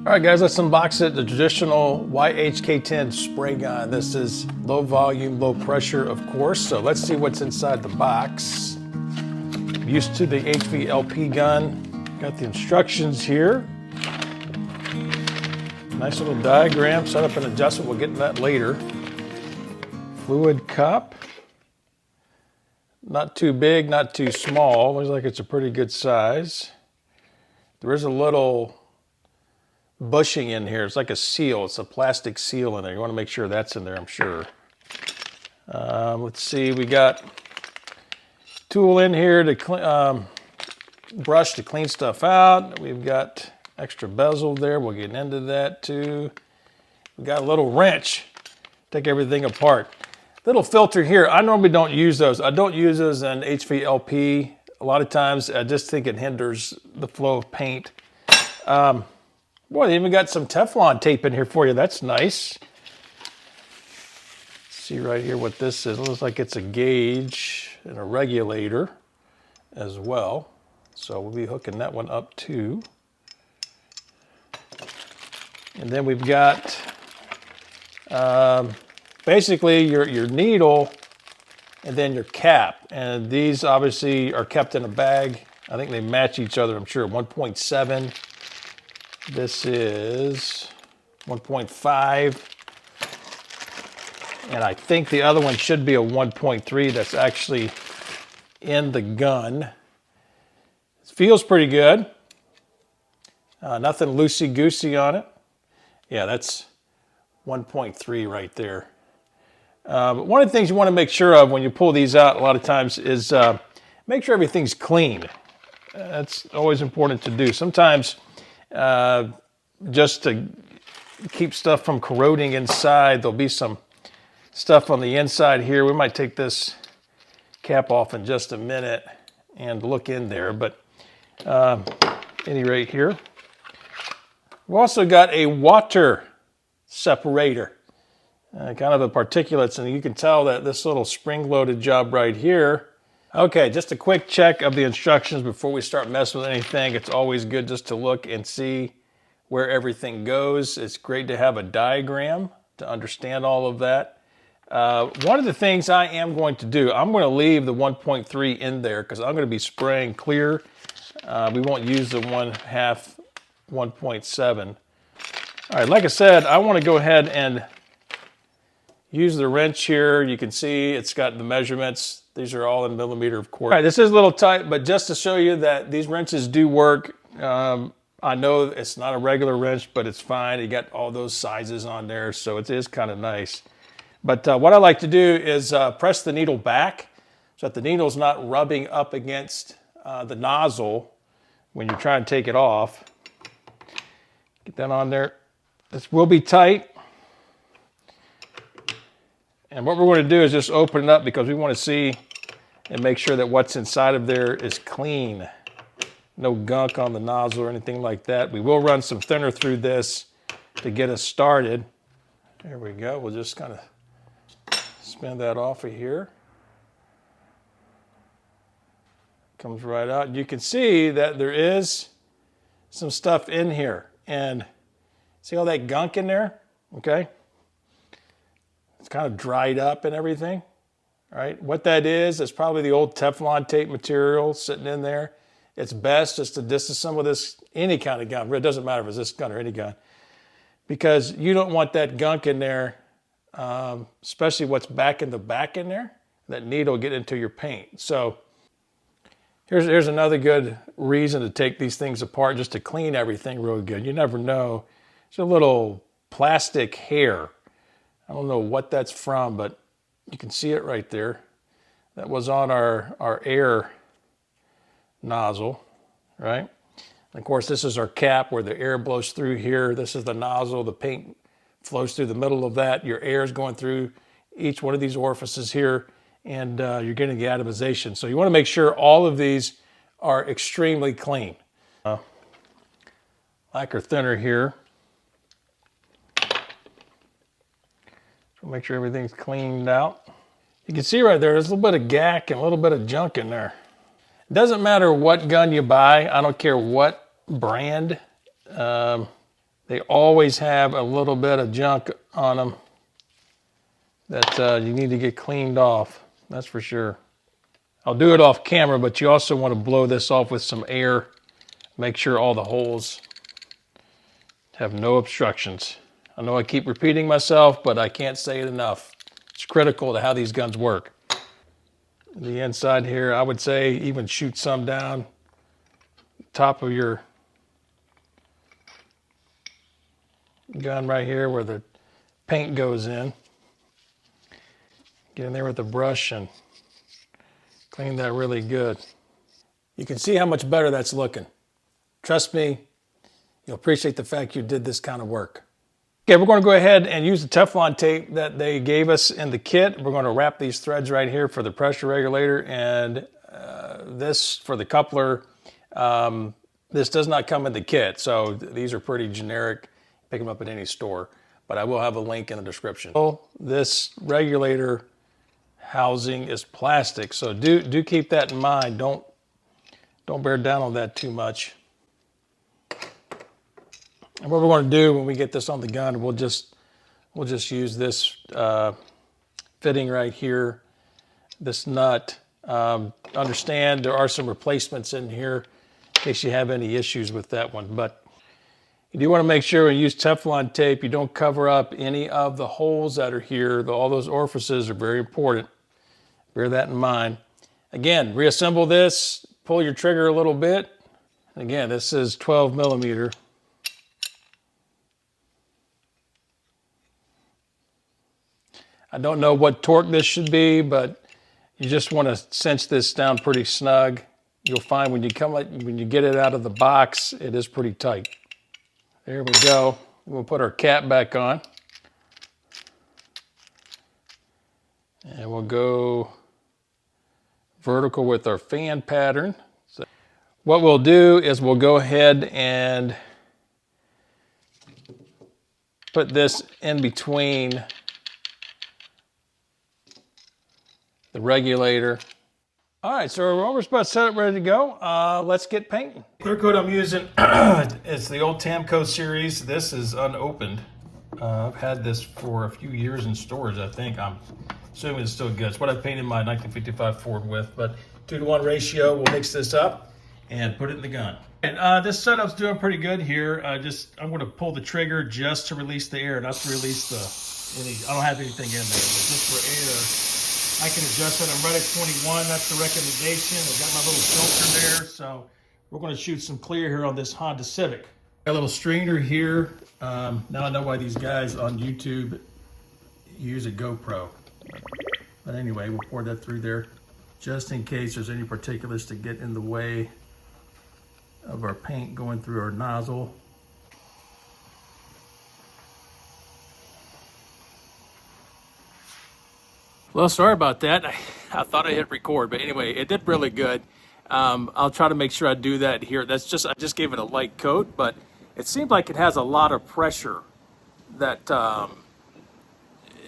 All right, guys, let's unbox it. The traditional YHK10 spray gun. This is low volume, low pressure, of course. So let's see what's inside the box. I'm used to the LVLP gun. Got the instructions here. Nice little diagram, setup and adjustment. We'll get to that later. Fluid cup. Not too big, not too small. Looks like it's a pretty good size. There is a little bushing in here. It's like a seal. It's a plastic seal in there. You want to make sure that's in there, I'm sure. Let's see. We got tool in here to brush to clean stuff out. We've got extra bezel there. We'll get into that too. We got a little wrench. Take everything apart. Little filter here. I normally don't use those. I don't use those in HVLP. A lot of times I just think it hinders the flow of paint. Boy, they even got some Teflon tape in here for you. That's nice. See right here what this is. It looks like it's a gauge and a regulator as well. So we'll be hooking that one up too. And then we've got basically your needle and then your cap. And these obviously are kept in a bag. I think they match each other, I'm sure. 1.7. This is 1.5. And I think the other one should be a 1.3 that's actually in the gun. It feels pretty good. Nothing loosey-goosey on it. Yeah, that's 1.3 right there. But one of the things you want to make sure of when you pull these out a lot of times is make sure everything's clean. That's always important to do. Sometimes just to keep stuff from corroding inside, there'll be some stuff on the inside here. We might take this cap off in just a minute and look in there, but at any rate here. We've also got a water separator, kind of a particulates, and you can tell that this little spring-loaded job right here. Okay, just a quick check of the instructions before we start messing with anything. It's always good just to look and see where everything goes. It's great to have a diagram to understand all of that. One of the things I am going to do, I'm going to leave the 1.3 in there because I'm going to be spraying clear. We won't use the 1/2 1.7. All right, like I said, I want to go ahead and use the wrench here. You can see it's got the measurements. These are all in millimeter, of course. All right, this is a little tight, but just to show you that these wrenches do work. I know it's not a regular wrench, but it's fine. You got all those sizes on there, so it is kind of nice. But what I like to do is press the needle back so that the needle's not rubbing up against the nozzle when you're trying to take it off. Get that on there. This will be tight. And what we're going to do is just open it up because we want to see and make sure that what's inside of there is clean. No gunk on the nozzle or anything like that. We will run some thinner through this to get us started. There we go. We'll just kind of spin that off of here. Comes right out. You can see that there is some stuff in here. And see all that gunk in there? Okay. It's kind of dried up and everything, all right? What that is probably the old Teflon tape material sitting in there. It's best just to disassemble this, any kind of gun. It doesn't matter if it's this gun or any gun, because you don't want that gunk in there, especially what's back in there. That needle get into your paint. So here's another good reason to take these things apart, just to clean everything real good. You never know. It's a little plastic hair. I don't know what that's from, but you can see it right there. That was on our air nozzle, right? And of course, this is our cap where the air blows through here. This is the nozzle. The paint flows through the middle of that. Your air is going through each one of these orifices here, and you're getting the atomization. So you want to make sure all of these are extremely clean. Lacquer thinner here. Make sure everything's cleaned out. You can see right there's a little bit of gack and a little bit of junk in there. It doesn't matter what gun you buy. I don't care what brand. They They always have a little bit of junk on them that you need to get cleaned off. That's for sure. I'll do it off camera, but you also want to blow this off with some air. Make sure all the holes have no obstructions. I know I keep repeating myself, but I can't say it enough. It's critical to how these guns work. The inside here, I would say even shoot some down top of your gun right here where the paint goes in. Get in there with the brush and clean that really good. You can see how much better that's looking. Trust me, you'll appreciate the fact you did this kind of work. Okay, we're going to go ahead and use the Teflon tape that they gave us in the kit. We're going to wrap these threads right here for the pressure regulator and this for the coupler. This does not come in the kit, so these are pretty generic. Pick them up at any store, but I will have a link in the description. This regulator housing is plastic, so do keep that in mind. Don't bear down on that too much. And what we're going to do when we get this on the gun, we'll just use this fitting right here, this nut. Understand there are some replacements in here in case you have any issues with that one, but you do want to make sure when you use Teflon tape, you don't cover up any of the holes that are here. All those orifices are very important. Bear that in mind. Again, reassemble this, pull your trigger a little bit. Again, this is 12 millimeter. I don't know what torque this should be, but you just want to cinch this down pretty snug. You'll find when you get it out of the box, it is pretty tight. There we go. We'll put our cap back on. And we'll go vertical with our fan pattern. So what we'll do is we'll go ahead and put this in between the regulator. All right, so we're almost about set up, ready to go. Let's get painting. Clear coat I'm using, it's the old Tamco series. This is unopened. I've had this for a few years in storage, I think. I'm assuming it's still good. It's what I painted my 1955 Ford with, but 2-to-1 ratio. We'll mix this up and put it in the gun. And this setup's doing pretty good here. I'm going to pull the trigger just to release the air, not to release I don't have anything in there, but just for air. I can adjust it. I'm right at 21. That's the recommendation. I've got my little filter there. So we're going to shoot some clear here on this Honda Civic. Got a little strainer here. Now I know why these guys on YouTube use a GoPro. But anyway, we'll pour that through there just in case there's any particulates to get in the way of our paint going through our nozzle. Well, sorry about that. I thought I hit record, but anyway, it did really good. I'll try to make sure I do that here. I just gave it a light coat, but it seems like it has a lot of pressure that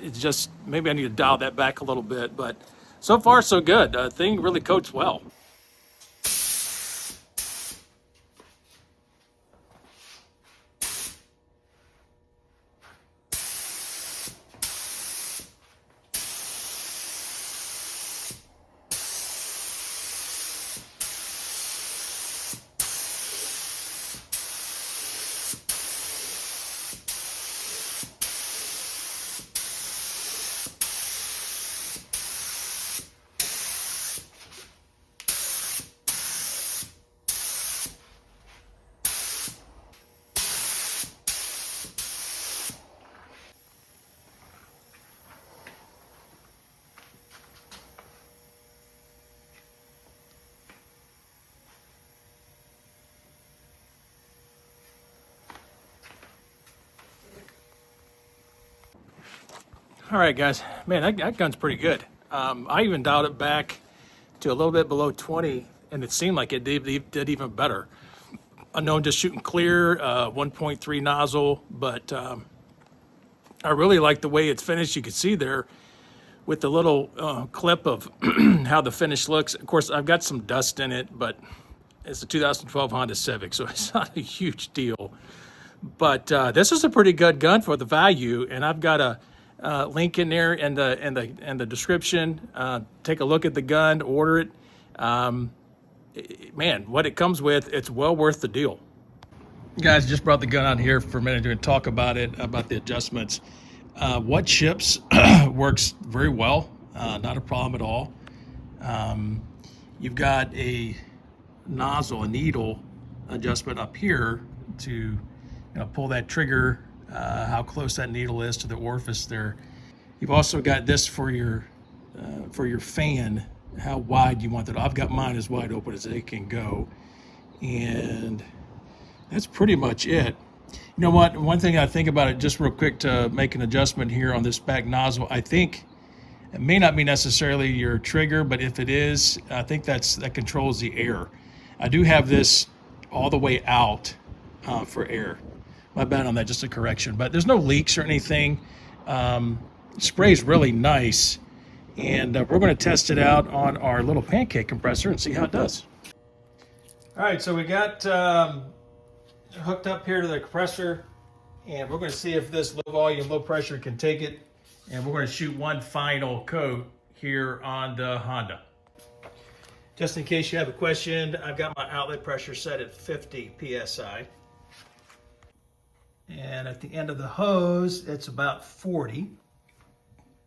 it's just, maybe I need to dial that back a little bit, but so far so good. The thing really coats well. All right, guys, man, that gun's pretty good. I even dialed it back to a little bit below 20, and it seemed like it did even better. I know I'm just shooting clear, 1.3 nozzle, but I really like the way it's finished. You can see there with the little clip of how the finish looks. Of course, I've got some dust in it, but it's a 2012 Honda Civic, so it's not a huge deal. But this is a pretty good gun for the value, and I've got a link in there in the description. Take a look at the gun, order it. Man, what it comes with, it's well worth the deal. Guys, just brought the gun out here for a minute to talk about it, about the adjustments. What ships works very well, not a problem at all. You've got a nozzle, a needle adjustment up here to pull that trigger, how close that needle is to the orifice there. You've also got this for your fan, how wide you want that. I've got mine as wide open as it can go, and that's pretty much it. You know what? One thing I think about it, just real quick, to make an adjustment here on this back nozzle. I think it may not be necessarily your trigger, but if it is, I think that controls the air. I do have this all the way out for air. My bad on that, just a correction. But there's no leaks or anything. Spray's really nice. And we're going to test it out on our little pancake compressor and see how it does. All right, so we got hooked up here to the compressor, and we're going to see if this low volume, low pressure can take it. And we're going to shoot one final coat here on the Honda. Just in case you have a question, I've got my outlet pressure set at 50 PSI. And at the end of the hose, it's about 40.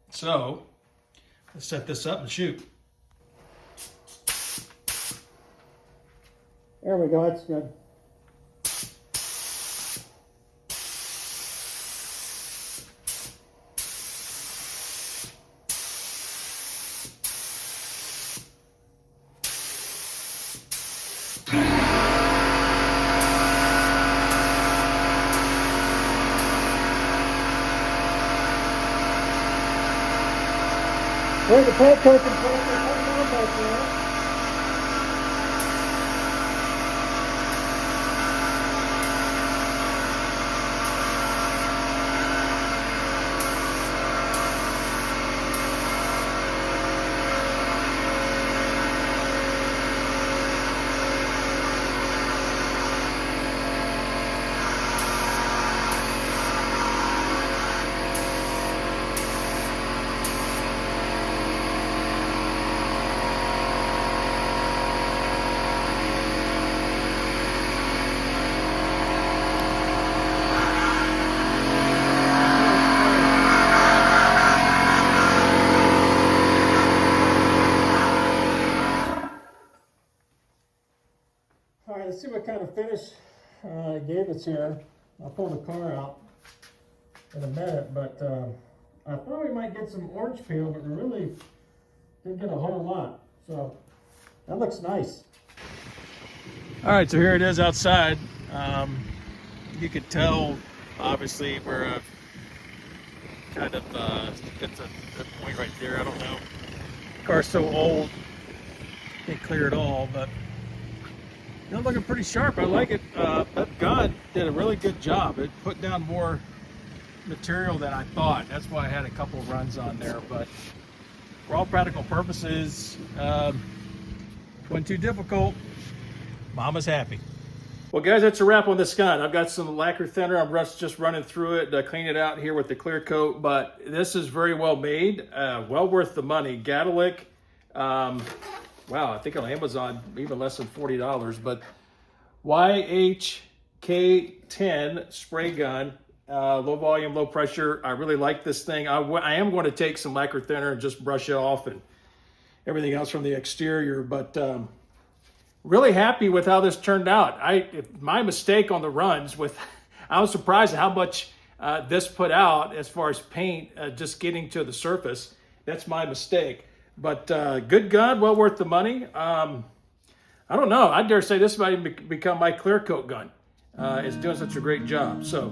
So let's set this up and shoot. There we go, that's good. Where's the pancake compressor? All right, let's see what kind of finish I gave us here. I'll pull the car out in a minute, but I thought we might get some orange peel, but we really didn't get a whole lot. So that looks nice. All right, so here it is outside. You could tell, obviously, we're kind of at the point right there. I don't know. The car's so old, can't clear it all, but it's looking pretty sharp. I like it. That gun did a really good job. It put down more material than I thought. That's why I had a couple runs on there. But for all practical purposes, wasn't too difficult. Mama's happy. Well, guys, that's a wrap on this gun. I've got some lacquer thinner. I'm just running through it to clean it out here with the clear coat. But this is very well made. Well worth the money. Gattlelic. Wow, I think on Amazon, even less than $40. But YHK10 spray gun, low volume, low pressure. I really like this thing. I am going to take some lacquer thinner and just brush it off and everything else from the exterior. But really happy with how this turned out. My mistake on the runs I was surprised at how much this put out as far as paint just getting to the surface. That's my mistake. But good gun, well worth the money. I don't know. I dare say this might become my clear coat gun. It's doing such a great job. So,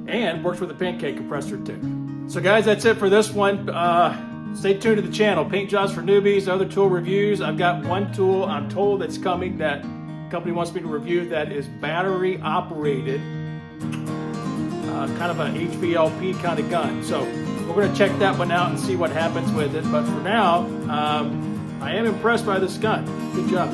and works with a pancake compressor too. So guys, that's it for this one. Stay tuned to the channel. Paint jobs for newbies, other tool reviews. I've got one tool I'm told that's coming that company wants me to review that is battery operated. Kind of an HVLP kind of gun. So we're going to check that one out and see what happens with it. But for now, I am impressed by this gun. Good job.